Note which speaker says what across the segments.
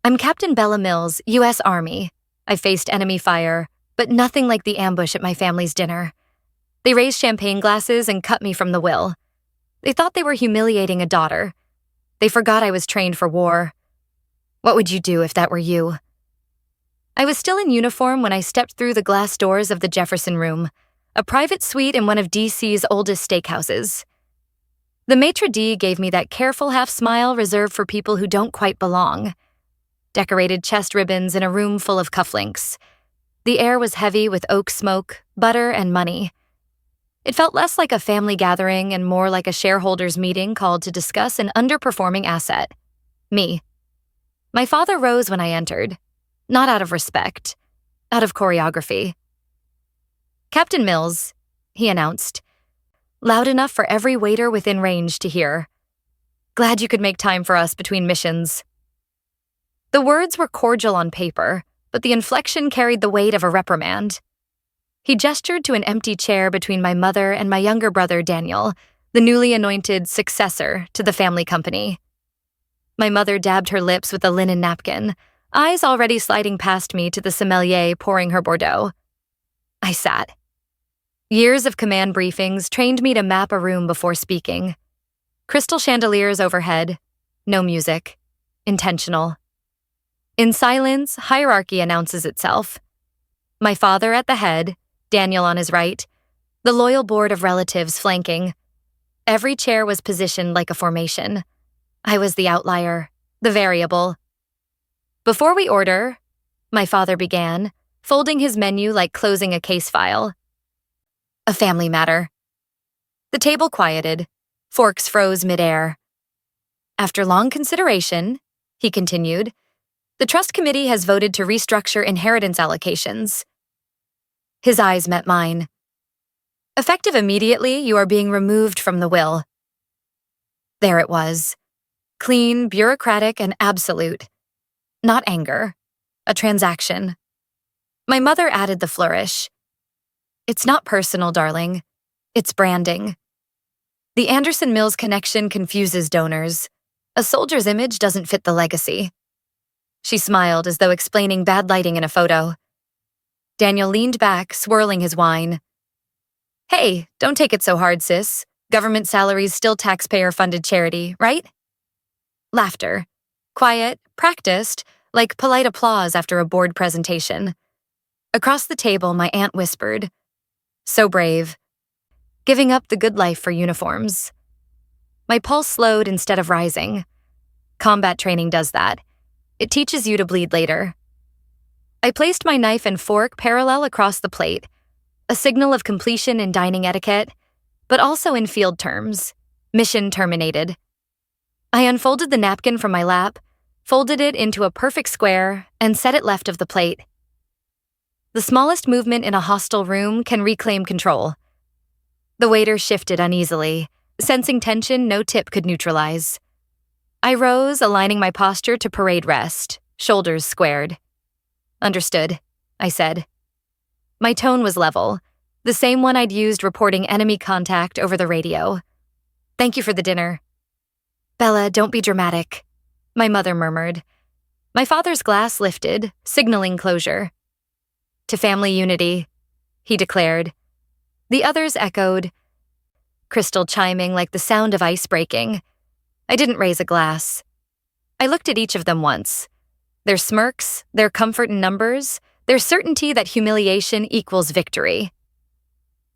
Speaker 1: I'm Captain Bella Mills, U.S. Army. I faced enemy fire, but nothing like the ambush at my family's dinner. They raised champagne glasses and cut me from the will. They thought they were humiliating a daughter. They forgot I was trained for war. What would you do if that were you? I was still in uniform when I stepped through the glass doors of the Jefferson Room, a private suite in one of D.C.'s oldest steakhouses. The maitre d' gave me that careful half-smile reserved for people who don't quite belong. Decorated chest ribbons in a room full of cufflinks. The air was heavy with oak smoke, butter, and money. It felt less like a family gathering and more like a shareholders' meeting called to discuss an underperforming asset. Me. My father rose when I entered, not out of respect, out of choreography. "Captain Mills," he announced, loud enough for every waiter within range to hear. "Glad you could make time for us between missions." The words were cordial on paper, but the inflection carried the weight of a reprimand. He gestured to an empty chair between my mother and my younger brother, Daniel, the newly anointed successor to the family company. My mother dabbed her lips with a linen napkin, eyes already sliding past me to the sommelier pouring her Bordeaux. I sat. Years of command briefings trained me to map a room before speaking. Crystal chandeliers overhead, no music, intentional. In silence, hierarchy announces itself. My father at the head, Daniel on his right, the loyal board of relatives flanking. Every chair was positioned like a formation. I was the outlier, the variable. "Before we order," my father began, folding his menu like closing a case file. "A family matter." The table quieted. Forks froze midair. "After long consideration," he continued, "the Trust Committee has voted to restructure inheritance allocations." His eyes met mine. "Effective immediately, you are being removed from the will." There it was. Clean, bureaucratic, and absolute. Not anger. A transaction. My mother added the flourish. "It's not personal, darling. It's branding. The Anderson-Mills connection confuses donors. A soldier's image doesn't fit the legacy." She smiled as though explaining bad lighting in a photo. Daniel leaned back, swirling his wine. "Hey, don't take it so hard, sis. Government salaries still taxpayer-funded charity, right?" Laughter. Quiet, practiced, like polite applause after a board presentation. Across the table, my aunt whispered, "So brave. Giving up the good life for uniforms." My pulse slowed instead of rising. Combat training does that. It teaches you to bleed later. I placed my knife and fork parallel across the plate, a signal of completion in dining etiquette, but also in field terms. Mission terminated. I unfolded the napkin from my lap, folded it into a perfect square, and set it left of the plate. The smallest movement in a hostile room can reclaim control. The waiter shifted uneasily, sensing tension no tip could neutralize. I rose, aligning my posture to parade rest, shoulders squared. "Understood," I said. My tone was level, the same one I'd used reporting enemy contact over the radio. "Thank you for the dinner." "Bella, don't be dramatic," my mother murmured. My father's glass lifted, signaling closure. "To family unity," he declared. The others echoed, crystal chiming like the sound of ice breaking. I didn't raise a glass. I looked at each of them once. Their smirks, their comfort in numbers, their certainty that humiliation equals victory.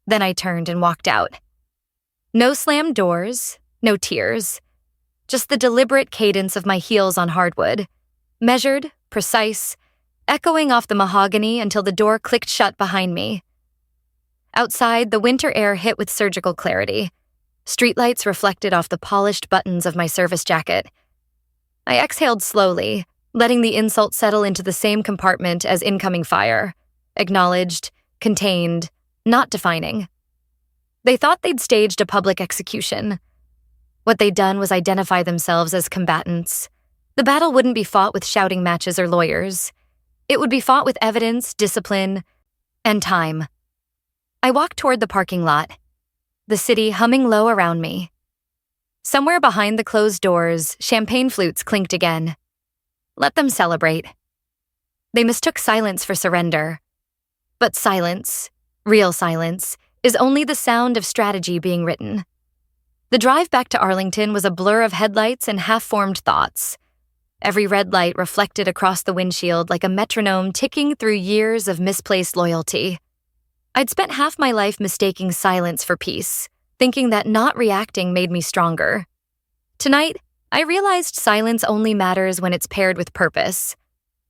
Speaker 1: Then I turned and walked out. No slammed doors, no tears. Just the deliberate cadence of my heels on hardwood. Measured, precise, echoing off the mahogany until the door clicked shut behind me. Outside, the winter air hit with surgical clarity. Streetlights reflected off the polished buttons of my service jacket. I exhaled slowly, letting the insult settle into the same compartment as incoming fire. Acknowledged, contained, not defining. They thought they'd staged a public execution. What they'd done was identify themselves as combatants. The battle wouldn't be fought with shouting matches or lawyers. It would be fought with evidence, discipline, and time. I walked toward the parking lot, the city humming low around me. Somewhere behind the closed doors, champagne flutes clinked again. Let them celebrate. They mistook silence for surrender. But silence, real silence, is only the sound of strategy being written. The drive back to Arlington was a blur of headlights and half-formed thoughts. Every red light reflected across the windshield like a metronome ticking through years of misplaced loyalty. I'd spent half my life mistaking silence for peace, thinking that not reacting made me stronger. Tonight, I realized silence only matters when it's paired with purpose.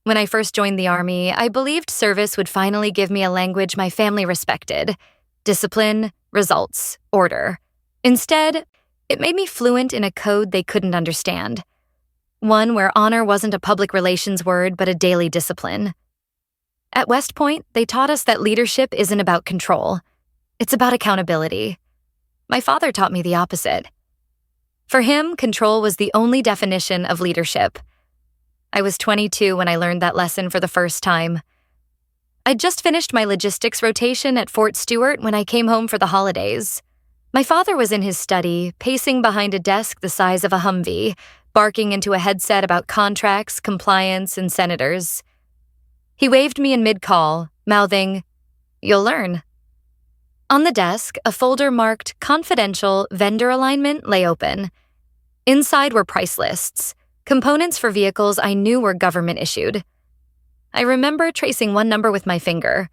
Speaker 1: When I first joined the Army, I believed service would finally give me a language my family respected: discipline, results, order. Instead, it made me fluent in a code they couldn't understand. One where honor wasn't a public relations word but a daily discipline. At West Point, they taught us that leadership isn't about control. It's about accountability. My father taught me the opposite. For him, control was the only definition of leadership. I was 22 when I learned that lesson for the first time. I'd just finished my logistics rotation at Fort Stewart when I came home for the holidays. My father was in his study, pacing behind a desk the size of a Humvee, barking into a headset about contracts, compliance, and senators. He waved me in mid-call, mouthing, "You'll learn." On the desk, a folder marked Confidential Vendor Alignment lay open. Inside were price lists, components for vehicles I knew were government-issued. I remember tracing one number with my finger.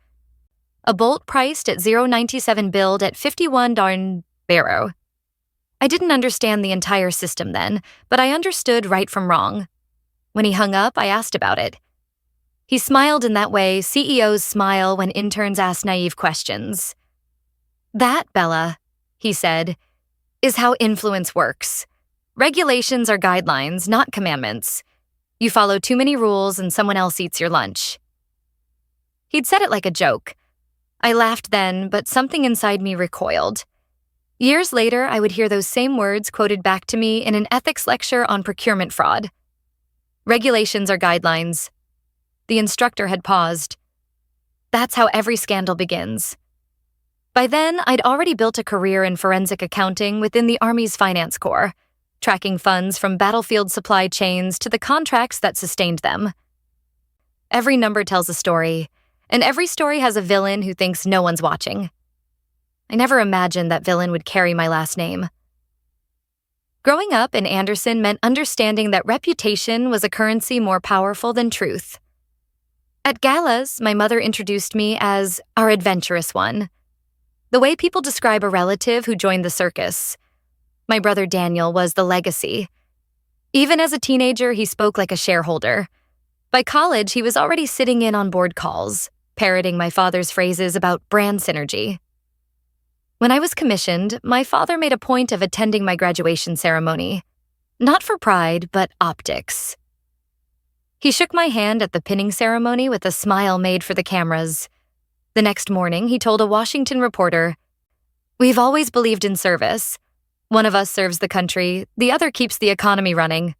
Speaker 1: A Bolt priced at $0.97 billed at $51 Barrow. I didn't understand the entire system then, but I understood right from wrong. When he hung up, I asked about it. He smiled in that way CEOs smile when interns ask naive questions. "That, Bella," he said, "is how influence works. Regulations are guidelines, not commandments. You follow too many rules and someone else eats your lunch." He'd said it like a joke. I laughed then, but something inside me recoiled. Years later, I would hear those same words quoted back to me in an ethics lecture on procurement fraud. Regulations are guidelines. The instructor had paused. That's how every scandal begins. By then, I'd already built a career in forensic accounting within the Army's Finance Corps, tracking funds from battlefield supply chains to the contracts that sustained them. Every number tells a story, and every story has a villain who thinks no one's watching. I never imagined that villain would carry my last name. Growing up in Anderson meant understanding that reputation was a currency more powerful than truth. At galas, my mother introduced me as our adventurous one, the way people describe a relative who joined the circus. My brother Daniel was the legacy. Even as a teenager, he spoke like a shareholder. By college, he was already sitting in on board calls, parroting my father's phrases about brand synergy. When I was commissioned, my father made a point of attending my graduation ceremony. Not for pride, but optics. He shook my hand at the pinning ceremony with a smile made for the cameras. The next morning, he told a Washington reporter, "We've always believed in service. One of us serves the country, the other keeps the economy running."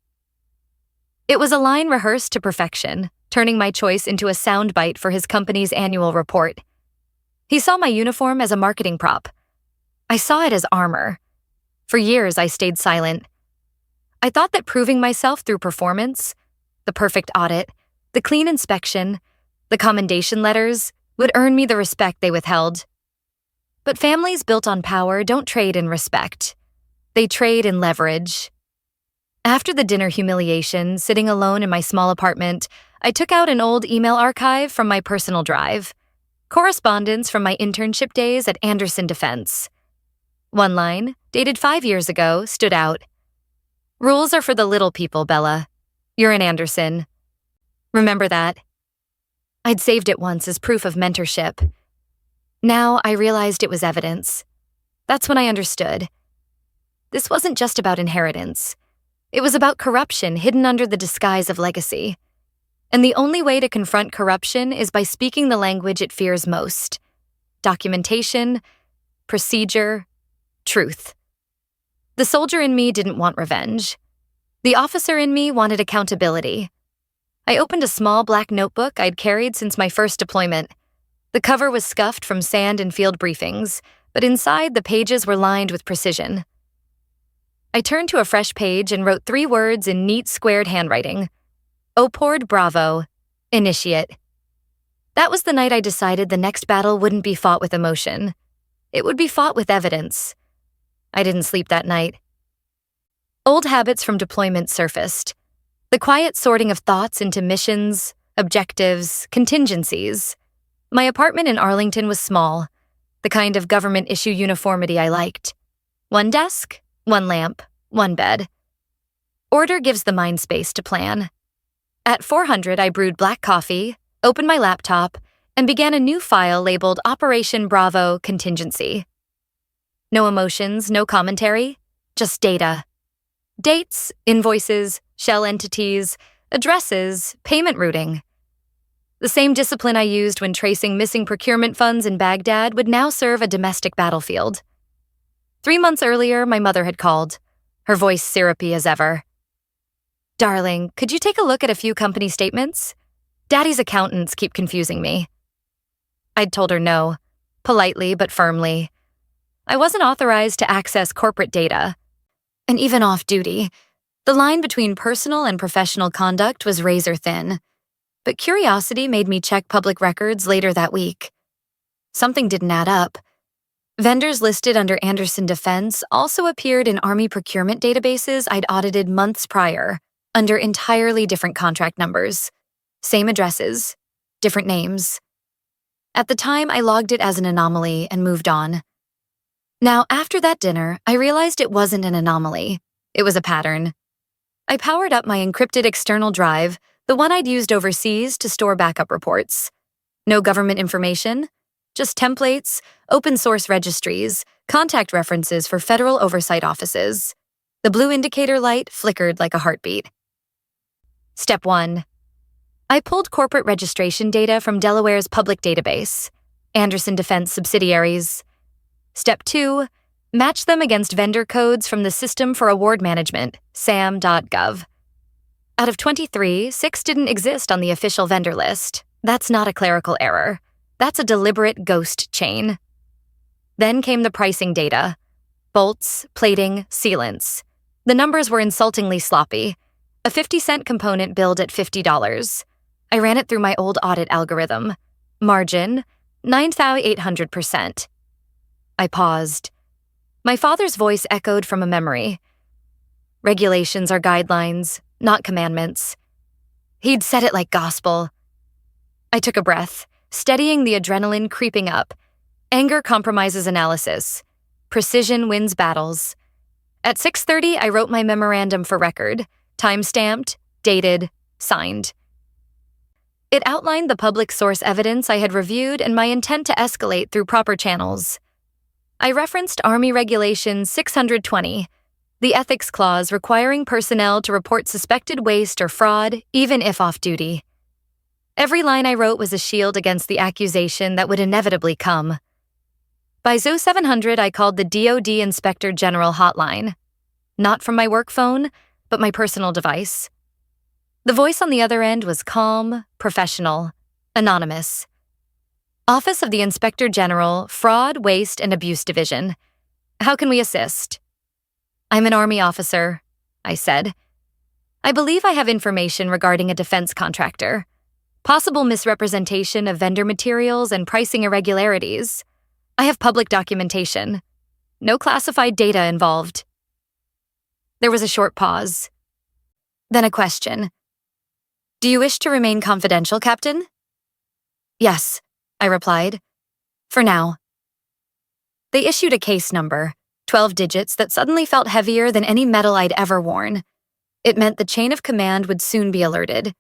Speaker 1: It was a line rehearsed to perfection, turning my choice into a soundbite for his company's annual report. He saw my uniform as a marketing prop. I saw it as armor. For years, I stayed silent. I thought that proving myself through performance, the perfect audit, the clean inspection, the commendation letters, would earn me the respect they withheld. But families built on power don't trade in respect. They trade in leverage. After the dinner humiliation, sitting alone in my small apartment, I took out an old email archive from my personal drive, correspondence from my internship days at Anderson Defense. One line, dated 5 years ago, stood out. "Rules are for the little people, Bella. You're in Anderson. Remember that." I'd saved it once as proof of mentorship. Now I realized it was evidence. That's when I understood. This wasn't just about inheritance. It was about corruption hidden under the disguise of legacy. And the only way to confront corruption is by speaking the language it fears most: documentation, procedure, truth. The soldier in me didn't want revenge. The officer in me wanted accountability. I opened a small black notebook I'd carried since my first deployment. The cover was scuffed from sand and field briefings, but inside the pages were lined with precision. I turned to a fresh page and wrote 3 words in neat, squared handwriting: Opord Bravo, Initiate. That was the night I decided the next battle wouldn't be fought with emotion. It would be fought with evidence. I didn't sleep that night. Old habits from deployment surfaced. The quiet sorting of thoughts into missions, objectives, contingencies. My apartment in Arlington was small, the kind of government-issue uniformity I liked. One desk, one lamp, one bed. Order gives the mind space to plan. At 400, I brewed black coffee, opened my laptop, and began a new file labeled Operation Bravo Contingency. No emotions, no commentary, just data. Dates, invoices, shell entities, addresses, payment routing. The same discipline I used when tracing missing procurement funds in Baghdad would now serve a domestic battlefield. 3 months earlier, my mother had called, her voice syrupy as ever. "Darling, could you take a look at a few company statements? Daddy's accountants keep confusing me." I'd told her no, politely but firmly. I wasn't authorized to access corporate data. And even off-duty, the line between personal and professional conduct was razor thin. But curiosity made me check public records later that week. Something didn't add up. Vendors listed under Anderson Defense also appeared in Army procurement databases I'd audited months prior, under entirely different contract numbers. Same addresses, different names. At the time, I logged it as an anomaly and moved on. Now, after that dinner, I realized it wasn't an anomaly. It was a pattern. I powered up my encrypted external drive, the one I'd used overseas to store backup reports. No government information, just templates, open source registries, contact references for federal oversight offices. The blue indicator light flickered like a heartbeat. Step 1. I pulled corporate registration data from Delaware's public database, Anderson Defense subsidiaries. Step 2. Match them against vendor codes from the System for Award Management, SAM.gov. Out of 23, 6 didn't exist on the official vendor list. That's not a clerical error. That's a deliberate ghost chain. Then came the pricing data. Bolts, plating, sealants. The numbers were insultingly sloppy. A 50-cent component billed at $50. I ran it through my old audit algorithm. Margin, 9,800%. I paused. My father's voice echoed from a memory. Regulations are guidelines, not commandments. He'd said it like gospel. I took a breath, steadying the adrenaline creeping up. Anger compromises analysis. Precision wins battles. At 6:30, I wrote my memorandum for record, time-stamped, dated, signed. It outlined the public source evidence I had reviewed and my intent to escalate through proper channels. I referenced Army Regulation 620, the ethics clause requiring personnel to report suspected waste or fraud, even if off-duty. Every line I wrote was a shield against the accusation that would inevitably come. By 0700, I called the DoD Inspector General hotline. Not from my work phone, but my personal device. The voice on the other end was calm, professional, anonymous. Office of the Inspector General, Fraud, Waste, and Abuse Division. How can we assist? I'm an Army officer, I said. I believe I have information regarding a defense contractor. Possible misrepresentation of vendor materials and pricing irregularities. I have public documentation. No classified data involved. There was a short pause. Then a question. Do you wish to remain confidential, Captain? Yes, I replied. For now. They issued a case number, 12 digits that suddenly felt heavier than any metal I'd ever worn. It meant the chain of command would soon be alerted.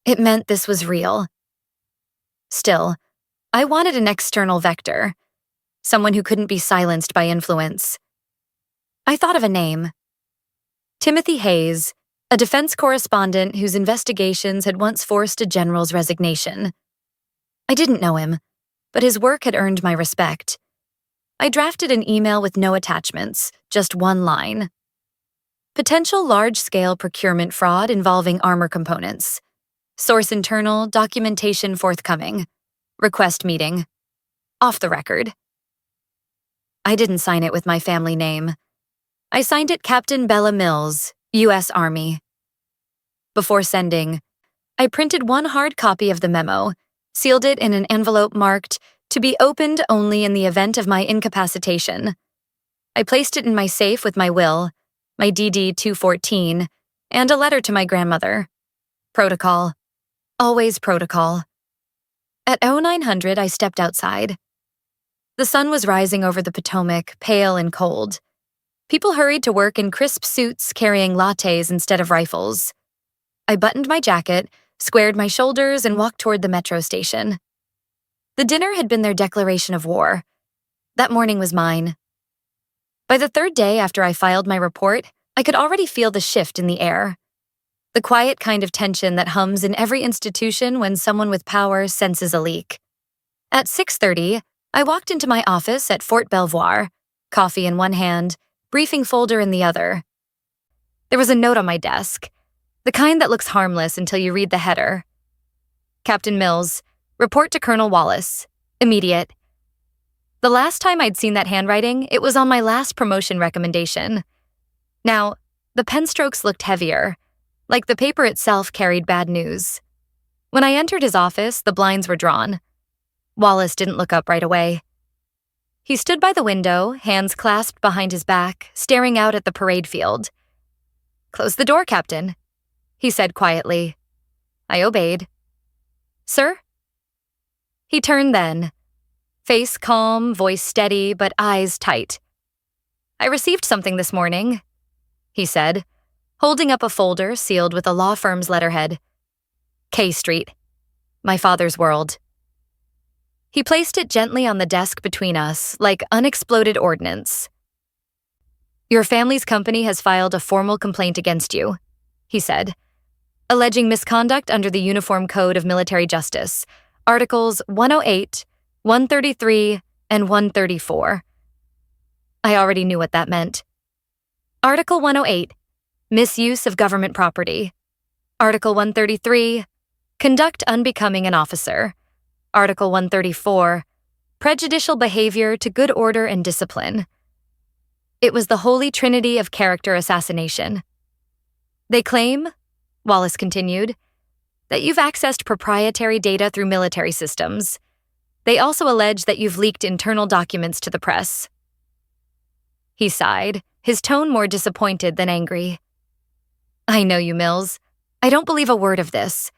Speaker 1: It meant this was real. Still, I wanted an external vector, someone who couldn't be silenced by influence. I thought of a name. Timothy Hayes, a defense correspondent whose investigations had once forced a general's resignation. I didn't know him, but his work had earned my respect. I drafted an email with no attachments, just one line. Potential large-scale procurement fraud involving armor components. Source internal, documentation forthcoming. Request meeting. Off the record. I didn't sign it with my family name. I signed it Captain Bella Mills, U.S. Army. Before sending, I printed one hard copy of the memo, sealed it in an envelope marked, "To be opened only in the event of my incapacitation." I placed it in my safe with my will, my DD 214, and a letter to my grandmother. Protocol. Always protocol. At 0900, I stepped outside. The sun was rising over the Potomac, pale and cold. People hurried to work in crisp suits carrying lattes instead of rifles. I buttoned my jacket, squared my shoulders, and walked toward the metro station. The dinner had been their declaration of war. That morning was mine. By the third day after I filed my report, I could already feel the shift in the air. The quiet kind of tension that hums in every institution when someone with power senses a leak. At 6:30, I walked into my office at Fort Belvoir, coffee in one hand, briefing folder in the other. There was a note on my desk, the kind that looks harmless until you read the header. Captain Mills, report to Colonel Wallace. Immediate. The last time I'd seen that handwriting, it was on my last promotion recommendation. Now, the pen strokes looked heavier, like the paper itself carried bad news. When I entered his office, the blinds were drawn. Wallace didn't look up right away. He stood by the window, hands clasped behind his back, staring out at the parade field. "Close the door, Captain," he said quietly. I obeyed. "Sir?" He turned then, face calm, voice steady, but eyes tight. "I received something this morning," he said, holding up a folder sealed with a law firm's letterhead. K Street, my father's world. He placed it gently on the desk between us, like unexploded ordnance. "Your family's company has filed a formal complaint against you," he said, alleging misconduct under the Uniform Code of Military Justice, Articles 108, 133, and 134. I already knew what that meant. Article 108, misuse of government property. Article 133, conduct unbecoming an officer. Article 134, prejudicial behavior to good order and discipline. It was the holy trinity of character assassination. "They claim," Wallace continued, "that you've accessed proprietary data through military systems. They also allege that you've leaked internal documents to the press." He sighed, his tone more disappointed than angry. "I know you, Mills. I don't believe a word of this,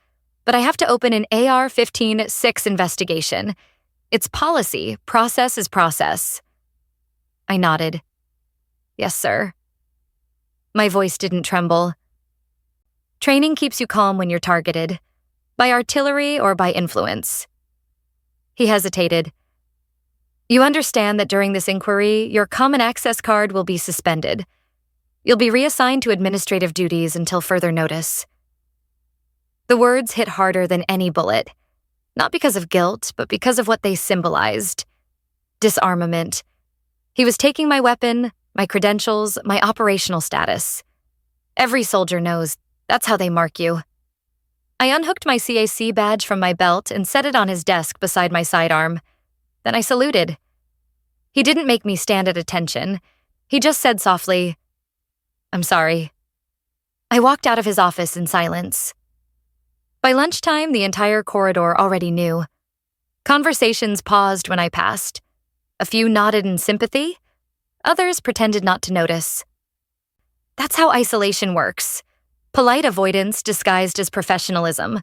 Speaker 1: but I have to open an AR-15-6 investigation. It's policy, process is process." I nodded. "Yes, sir." My voice didn't tremble. "Training keeps you calm when you're targeted, by artillery or by influence." He hesitated. "You understand that during this inquiry, your common access card will be suspended. You'll be reassigned to administrative duties until further notice." The words hit harder than any bullet, not because of guilt, but because of what they symbolized. Disarmament. He was taking my weapon, my credentials, my operational status. Every soldier knows that's how they mark you. I unhooked my CAC badge from my belt and set it on his desk beside my sidearm. Then I saluted. He didn't make me stand at attention. He just said softly, "I'm sorry." I walked out of his office in silence. By lunchtime, the entire corridor already knew. Conversations paused when I passed. A few nodded in sympathy. Others pretended not to notice. That's how isolation works. Polite avoidance disguised as professionalism.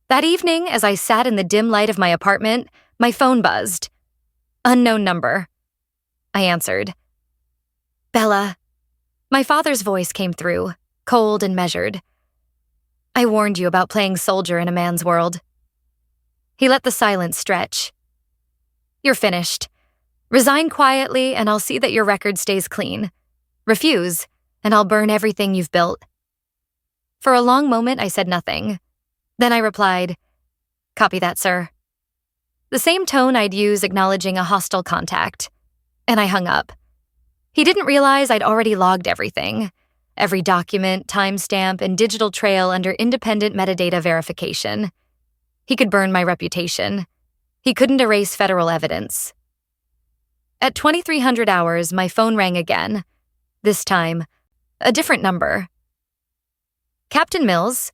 Speaker 1: That evening, as I sat in the dim light of my apartment, my phone buzzed. Unknown number. I answered. "Bella." My father's voice came through, cold and measured. "I warned you about playing soldier in a man's world." He let the silence stretch. "You're finished. Resign quietly and I'll see that your record stays clean. Refuse, and I'll burn everything you've built." For a long moment, I said nothing. Then I replied, "Copy that, sir." The same tone I'd use acknowledging a hostile contact. And I hung up. He didn't realize I'd already logged everything. Every document, timestamp, and digital trail under independent metadata verification. He could burn my reputation. He couldn't erase federal evidence. At 2300 hours, my phone rang again. This time, a different number. "Captain Mills?"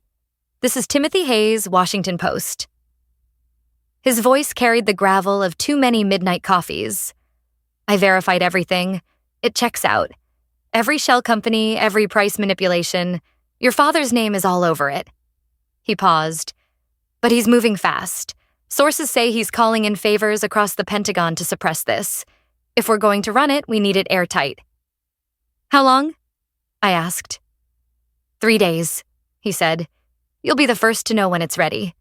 Speaker 1: This is Timothy Hayes, Washington Post." His voice carried the gravel of too many midnight coffees. I verified everything. It checks out. Every shell company, every price manipulation. Your father's name is all over it. He paused. But he's moving fast. Sources say he's calling in favors across the Pentagon to suppress this. If we're going to run it, we need it airtight. "How long?" I asked. 3 days, he said. "You'll be the first to know when it's ready."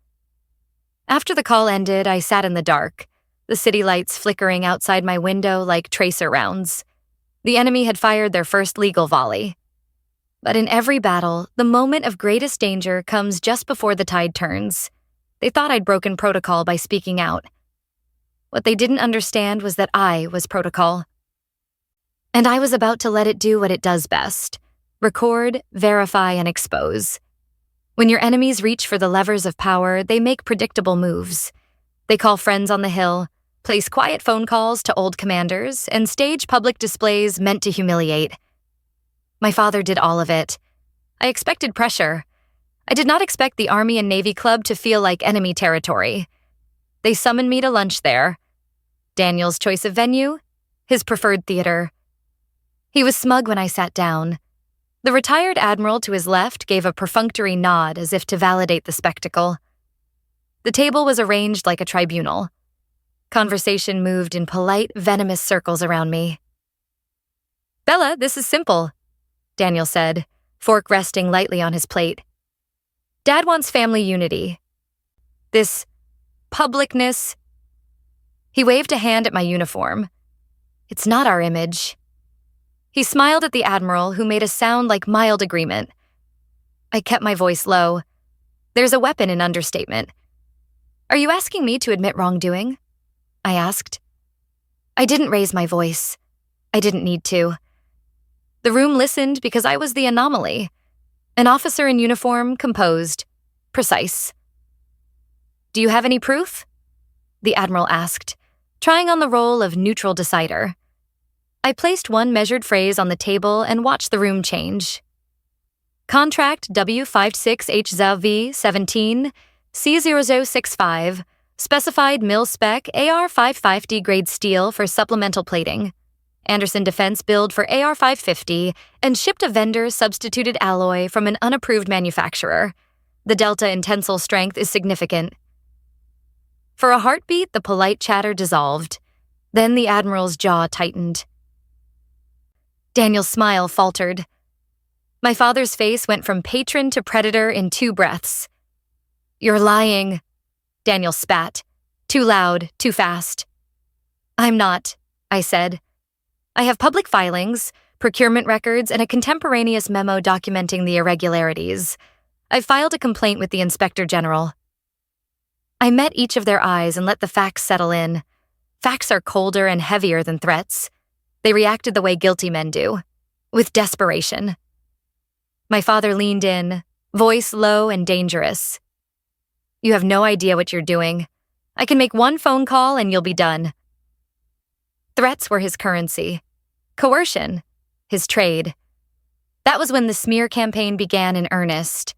Speaker 1: After the call ended, I sat in the dark, the city lights flickering outside my window like tracer rounds. The enemy had fired their first legal volley. But in every battle, the moment of greatest danger comes just before the tide turns. They thought I'd broken protocol by speaking out. What they didn't understand was that I was protocol. And I was about to let it do what it does best: record, verify, and expose. When your enemies reach for the levers of power, they make predictable moves. They call friends on the Hill, place quiet phone calls to old commanders, and stage public displays meant to humiliate. My father did all of it. I expected pressure. I did not expect the Army and Navy Club to feel like enemy territory. They summoned me to lunch there. Daniel's choice of venue? His preferred theater. He was smug when I sat down. The retired admiral to his left gave a perfunctory nod as if to validate the spectacle. The table was arranged like a tribunal. Conversation moved in polite, venomous circles around me. "Bella, this is simple," Daniel said, fork resting lightly on his plate. "Dad wants family unity. This publicness..." He waved a hand at my uniform. "It's not our image." He smiled at the admiral, who made a sound like mild agreement. I kept my voice low. There's a weapon in understatement. "Are you asking me to admit wrongdoing?" I asked. I didn't raise my voice. I didn't need to. The room listened because I was the anomaly. An officer in uniform, composed, precise. "Do you have any proof?" the admiral asked, trying on the role of neutral decider. I placed one measured phrase on the table and watched the room change. "Contract W56HZV 17 C0065, specified mil-spec AR-55D grade steel for supplemental plating. Anderson Defense billed for AR-550 and shipped a vendor substituted alloy from an unapproved manufacturer. The delta in tensile strength is significant." For a heartbeat, the polite chatter dissolved. Then the admiral's jaw tightened. Daniel's smile faltered. My father's face went from patron to predator in 2 breaths. "You're lying," Daniel spat. Too loud, too fast. "I'm not," I said. "I have public filings, procurement records, and a contemporaneous memo documenting the irregularities. I filed a complaint with the Inspector General." I met each of their eyes and let the facts settle in. Facts are colder and heavier than threats. They reacted the way guilty men do, with desperation. My father leaned in, voice low and dangerous. "You have no idea what you're doing. I can make one phone call and you'll be done." Threats were his currency. Coercion, his trade. That was when the smear campaign began in earnest.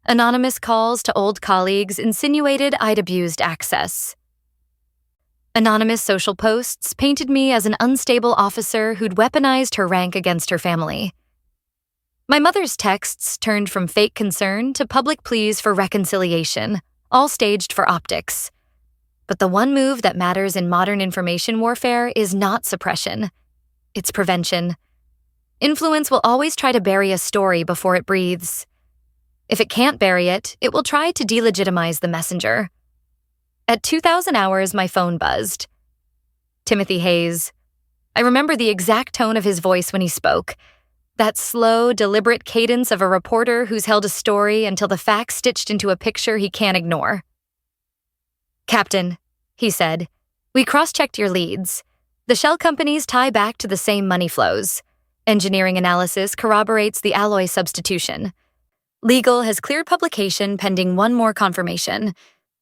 Speaker 1: Anonymous calls to old colleagues insinuated I'd abused access. Anonymous social posts painted me as an unstable officer who'd weaponized her rank against her family. My mother's texts turned from fake concern to public pleas for reconciliation, all staged for optics. But the one move that matters in modern information warfare is not suppression. It's prevention. Influence will always try to bury a story before it breathes. If it can't bury it, it will try to delegitimize the messenger. At 2,000 hours, my phone buzzed. Timothy Hayes. I remember the exact tone of his voice when he spoke. That slow, deliberate cadence of a reporter who's held a story until the facts stitched into a picture he can't ignore. "Captain," he said, "we cross-checked your leads. The shell companies tie back to the same money flows. Engineering analysis corroborates the alloy substitution. Legal has cleared publication pending one more confirmation.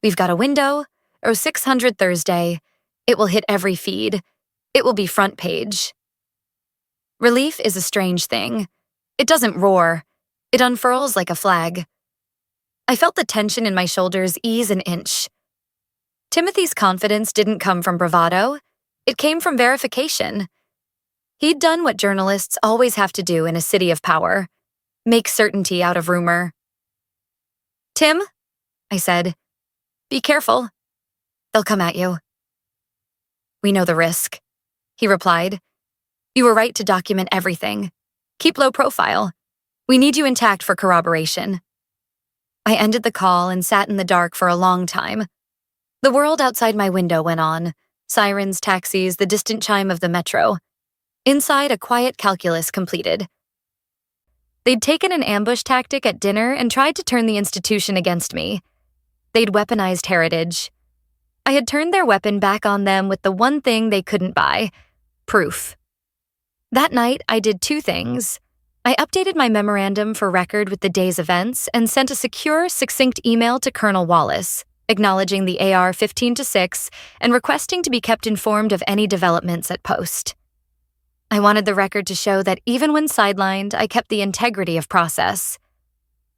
Speaker 1: We've got a window, 0600 Thursday. It will hit every feed. It will be front page." Relief is a strange thing. It doesn't roar. It unfurls like a flag. I felt the tension in my shoulders ease an inch. Timothy's confidence didn't come from bravado. It came from verification. He'd done what journalists always have to do in a city of power: make certainty out of rumor. "Tim," I said, "be careful. They'll come at you." "We know the risk," he replied. "You were right to document everything. Keep low profile. We need you intact for corroboration." I ended the call and sat in the dark for a long time. The world outside my window went on: sirens, taxis, the distant chime of the metro. Inside, a quiet calculus completed. They'd taken an ambush tactic at dinner and tried to turn the institution against me. They'd weaponized heritage. I had turned their weapon back on them with the one thing they couldn't buy: proof. That night, I did two things. I updated my memorandum for record with the day's events and sent a secure, succinct email to Colonel Wallace, acknowledging the AR-15-6 and requesting to be kept informed of any developments at post. I wanted the record to show that even when sidelined, I kept the integrity of process.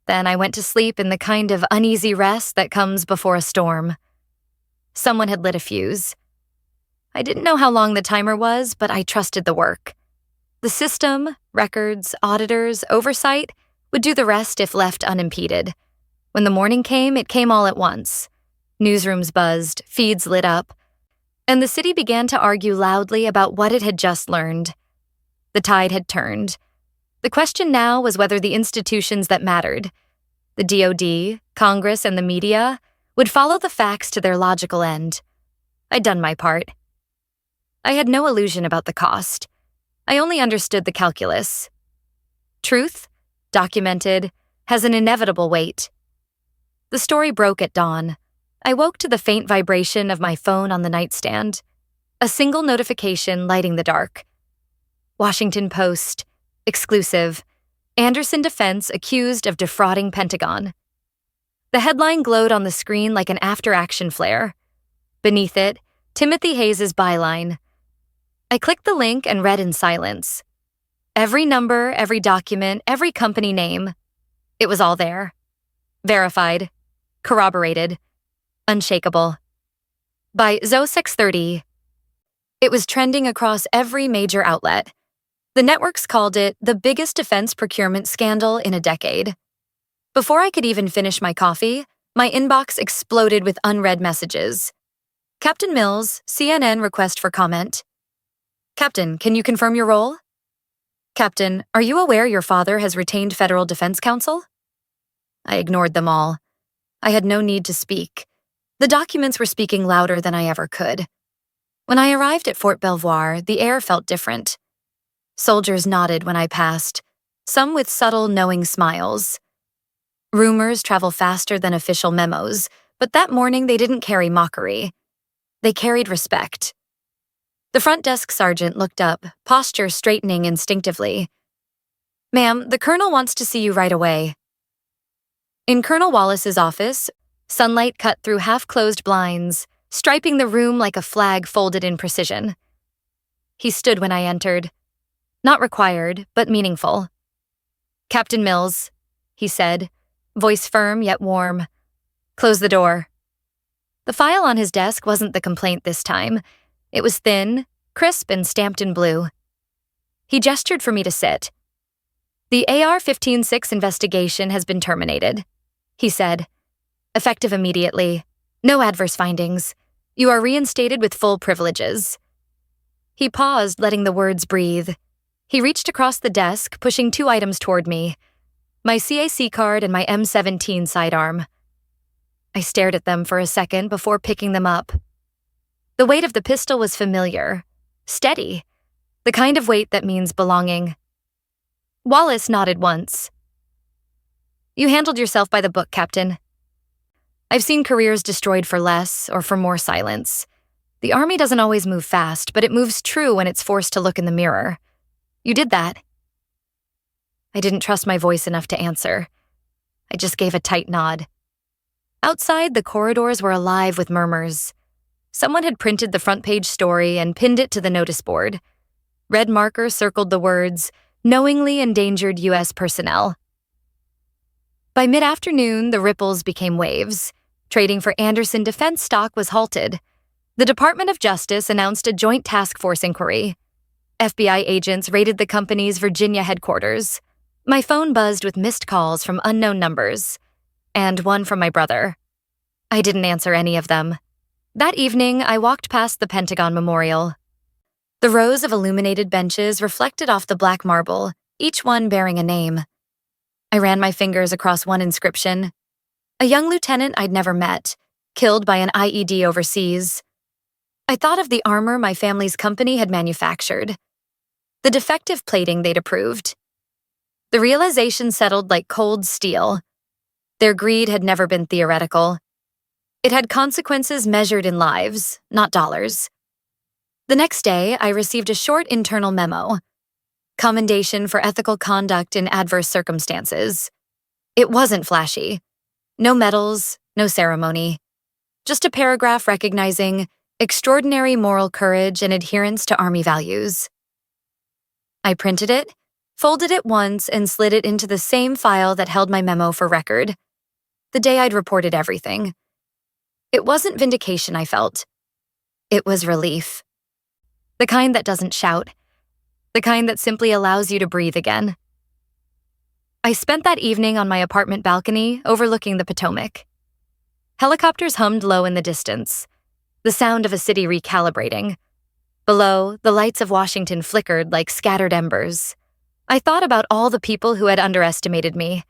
Speaker 1: Then I went to sleep in the kind of uneasy rest that comes before a storm. Someone had lit a fuse. I didn't know how long the timer was, but I trusted the work. The system, records, auditors, oversight would do the rest if left unimpeded. When the morning came, it came all at once. Newsrooms buzzed, feeds lit up, and the city began to argue loudly about what it had just learned. The tide had turned. The question now was whether the institutions that mattered, the DoD, Congress, and the media, would follow the facts to their logical end. I'd done my part. I had no illusion about the cost. I only understood the calculus. Truth, documented, has an inevitable weight. The story broke at dawn. I woke to the faint vibration of my phone on the nightstand. A single notification lighting the dark. Washington Post, exclusive. Anderson defense accused of defrauding Pentagon. The headline glowed on the screen like an after-action flare. Beneath it, Timothy Hayes' byline. I clicked the link and read in silence. Every number, every document, every company name. It was all there. Verified. Corroborated. Unshakable. By Zosex30. It was trending across every major outlet. The networks called it the biggest defense procurement scandal in a decade. Before I could even finish my coffee, my inbox exploded with unread messages. Captain Mills, CNN request for comment. Captain, can you confirm your role? Captain, are you aware your father has retained federal defense counsel? I ignored them all. I had no need to speak. The documents were speaking louder than I ever could. When I arrived at Fort Belvoir, the air felt different. Soldiers nodded when I passed, some with subtle, knowing smiles. Rumors travel faster than official memos, but that morning they didn't carry mockery. They carried respect. The front desk sergeant looked up, posture straightening instinctively. "Ma'am, the colonel wants to see you right away." In Colonel Wallace's office, sunlight cut through half-closed blinds, striping the room like a flag folded in precision. He stood when I entered. Not required, but meaningful. "Captain Mills," he said, voice firm yet warm. "Close the door." The file on his desk wasn't the complaint this time. It was thin, crisp, and stamped in blue. He gestured for me to sit. "The AR-15-6 investigation has been terminated," he said. "Effective immediately. No adverse findings. You are reinstated with full privileges." He paused, letting the words breathe. He reached across the desk, pushing two items toward me: my CAC card and my M17 sidearm. I stared at them for a second before picking them up. The weight of the pistol was familiar, steady, the kind of weight that means belonging. Wallace nodded once. "You handled yourself by the book, Captain. I've seen careers destroyed for less or for more silence. The Army doesn't always move fast, but it moves true when it's forced to look in the mirror. You did that." I didn't trust my voice enough to answer. I just gave a tight nod. Outside, the corridors were alive with murmurs. Someone had printed the front-page story and pinned it to the notice board. Red marker circled the words, "Knowingly endangered U.S. personnel." By mid-afternoon, the ripples became waves. Trading for Anderson defense stock was halted. The Department of Justice announced a joint task force inquiry. FBI agents raided the company's Virginia headquarters. My phone buzzed with missed calls from unknown numbers, and one from my brother. I didn't answer any of them. That evening, I walked past the Pentagon Memorial. The rows of illuminated benches reflected off the black marble, each one bearing a name. I ran my fingers across one inscription. A young lieutenant I'd never met, killed by an IED overseas. I thought of the armor my family's company had manufactured, the defective plating they'd approved. The realization settled like cold steel. Their greed had never been theoretical. It had consequences measured in lives, not dollars. The next day, I received a short internal memo. Commendation for ethical conduct in adverse circumstances. It wasn't flashy. No medals, no ceremony. Just a paragraph recognizing extraordinary moral courage and adherence to Army values. I printed it, folded it once, and slid it into the same file that held my memo for record. The day I'd reported everything. It wasn't vindication I felt. It was relief. The kind that doesn't shout. The kind that simply allows you to breathe again. I spent that evening on my apartment balcony overlooking the Potomac. Helicopters hummed low in the distance, the sound of a city recalibrating. Below, the lights of Washington flickered like scattered embers. I thought about all the people who had underestimated me.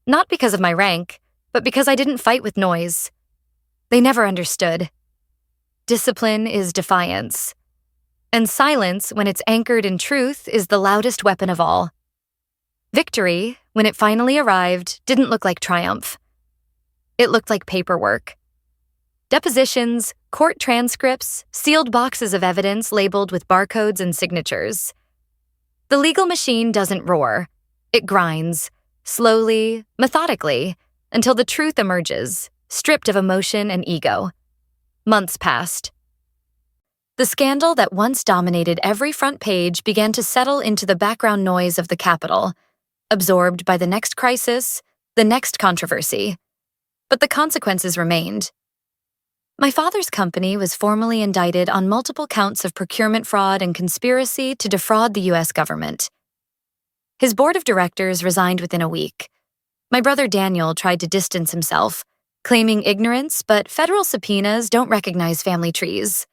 Speaker 1: Not because of my rank, but because I didn't fight with noise. They never understood. Discipline is defiance. And silence, when it's anchored in truth, is the loudest weapon of all. Victory, when it finally arrived, didn't look like triumph. It looked like paperwork. Depositions, court transcripts, sealed boxes of evidence labeled with barcodes and signatures. The legal machine doesn't roar. It grinds, slowly, methodically, until the truth emerges, stripped of emotion and ego. Months passed. The scandal that once dominated every front page began to settle into the background noise of the Capitol, absorbed by the next crisis, the next controversy. But the consequences remained. My father's company was formally indicted on multiple counts of procurement fraud and conspiracy to defraud the U.S. government. His board of directors resigned within a week. My brother Daniel tried to distance himself, claiming ignorance, but federal subpoenas don't recognize family trees.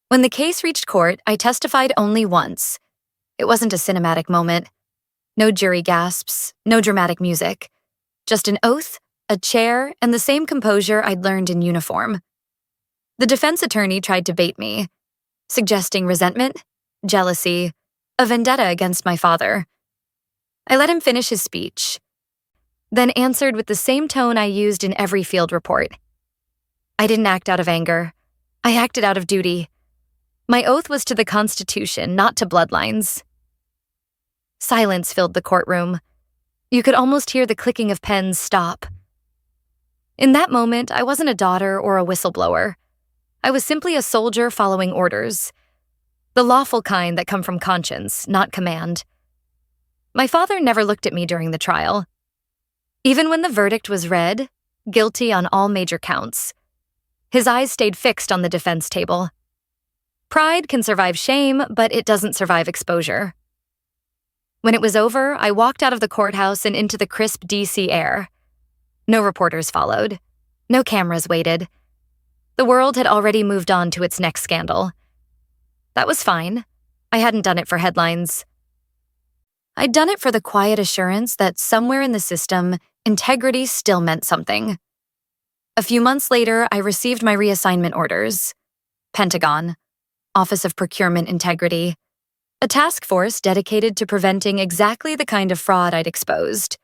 Speaker 1: When the case reached court, I testified only once. It wasn't a cinematic moment. No jury gasps, no dramatic music. Just an oath, a chair, and the same composure I'd learned in uniform. The defense attorney tried to bait me, suggesting resentment, jealousy, a vendetta against my father. I let him finish his speech, then answered with the same tone I used in every field report. I didn't act out of anger. I acted out of duty. My oath was to the Constitution, not to bloodlines. Silence filled the courtroom. You could almost hear the clicking of pens stop. In that moment, I wasn't a daughter or a whistleblower. I was simply a soldier following orders. The lawful kind that come from conscience, not command. My father never looked at me during the trial. Even when the verdict was read, guilty on all major counts, his eyes stayed fixed on the defense table. Pride can survive shame, but it doesn't survive exposure. When it was over, I walked out of the courthouse and into the crisp D.C. air. No reporters followed. No cameras waited. The world had already moved on to its next scandal. That was fine. I hadn't done it for headlines. I'd done it for the quiet assurance that somewhere in the system, integrity still meant something. A few months later, I received my reassignment orders. Pentagon, Office of Procurement Integrity, a task force dedicated to preventing exactly the kind of fraud I'd exposed.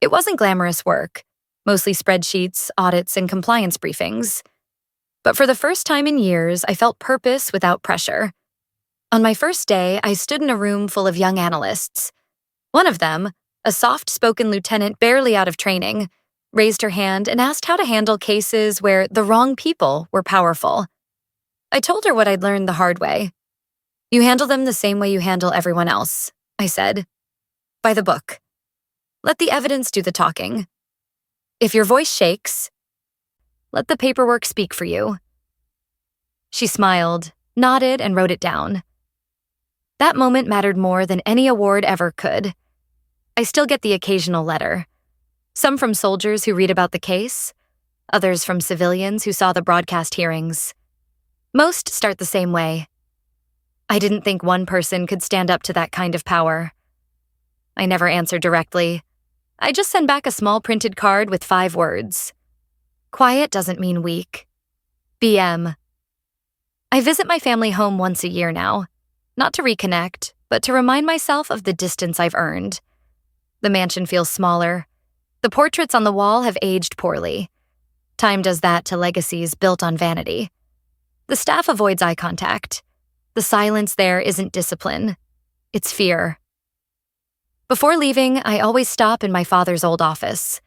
Speaker 1: It wasn't glamorous work, mostly spreadsheets, audits, and compliance briefings. But for the first time in years, I felt purpose without pressure. On my first day, I stood in a room full of young analysts. One of them, a soft-spoken lieutenant barely out of training, raised her hand and asked how to handle cases where the wrong people were powerful. I told her what I'd learned the hard way. You handle them the same way you handle everyone else, I said. By the book. Let the evidence do the talking. If your voice shakes, let the paperwork speak for you." She smiled, nodded, and wrote it down. That moment mattered more than any award ever could. I still get the occasional letter. Some from soldiers who read about the case, others from civilians who saw the broadcast hearings. Most start the same way. "I didn't think one person could stand up to that kind of power." I never answer directly. I just send back a small printed card with 5 words. Quiet doesn't mean weak. BM. I visit my family home once a year now, not to reconnect, but to remind myself of the distance I've earned. The mansion feels smaller. The portraits on the wall have aged poorly. Time does that to legacies built on vanity. The staff avoids eye contact. The silence there isn't discipline. It's fear. Before leaving, I always stop in my father's old office.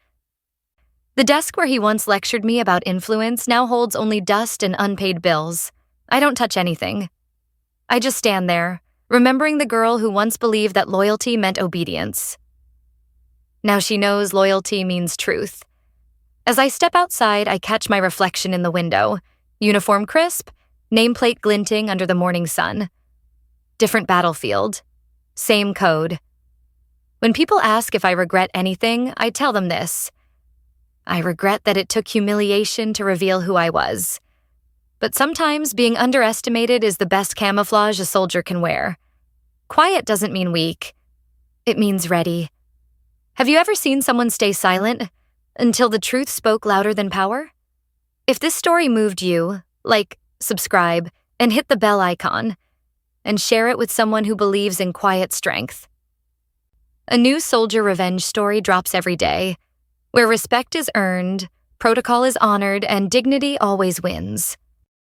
Speaker 1: The desk where he once lectured me about influence now holds only dust and unpaid bills. I don't touch anything. I just stand there, remembering the girl who once believed that loyalty meant obedience. Now she knows loyalty means truth. As I step outside, I catch my reflection in the window. Uniform crisp, nameplate glinting under the morning sun. Different battlefield. Same code. When people ask if I regret anything, I tell them this. I regret that it took humiliation to reveal who I was. But sometimes being underestimated is the best camouflage a soldier can wear. Quiet doesn't mean weak. It means ready. Have you ever seen someone stay silent until the truth spoke louder than power? If this story moved you, like, subscribe, and hit the bell icon, and share it with someone who believes in quiet strength. A new soldier revenge story drops every day, where respect is earned, protocol is honored, and dignity always wins.